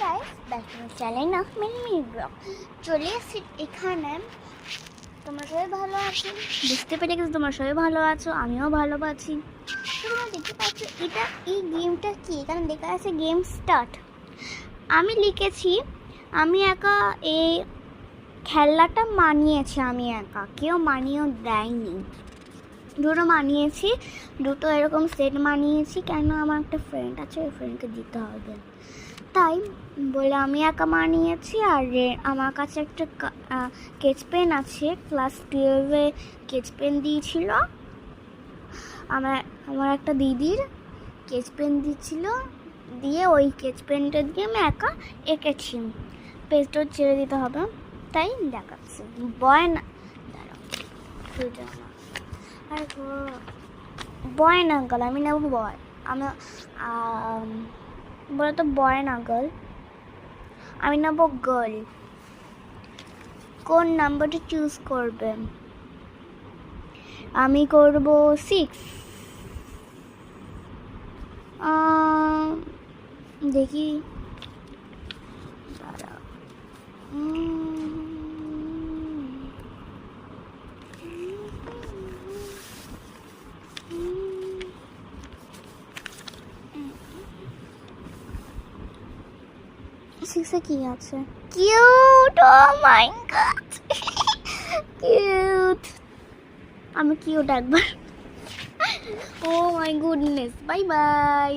Guys back to my channel না mini blog চলে এসেছি এখানে। তোমরা সবাই ভালো আছো, বুঝতে পেরে গেছো তোমরা সবাই ভালো আছো, আমিও ভালো আছি। তোমরা দেখতে পাচ্ছ এটা এই গেমটা কি, এখানে লেখা আছে গেম স্টার্ট। আমি লিখেছি আমি একা এই খেলাটা মানিয়েছি, আমি একা, কেউ মানিয়েও দেয়নি। দুটো মানিয়েছি, দুটো এরকম সেট মানিয়েছি, কেন আমার একটা ফ্রেন্ড আছে, ওই ফ্রেন্ডকে দিতে হবে তাই বলে আমি একা মানিয়েছি। আর আমার কাছে একটা স্কেচ পেন আছে, ক্লাস 12-এ স্কেচ পেন দিয়েছিল আমার একটা দিদির স্কেচ পেন দিচ্ছিল, দিয়ে ওই স্কেচ পেনটা দিয়ে আমি একা এঁকেছি। পেজটা ছেড়ে দিতে হবে তাই দেখাচ্ছি। বয় না, দাঁড়াও, আর বয় না গার্ল, আমি নেব বয়। আমি বলো তো বয় না গার্ল, আমি নেব গার্ল। কোন নাম্বারটা চুজ করবে? আমি করব 6। দেখি দাঁড়া, সিক্সে কি আছে? কিউট, ও মাই গড কিউট, আমি কিউট একবার। ও মাই গুডনেস, বাই বাই।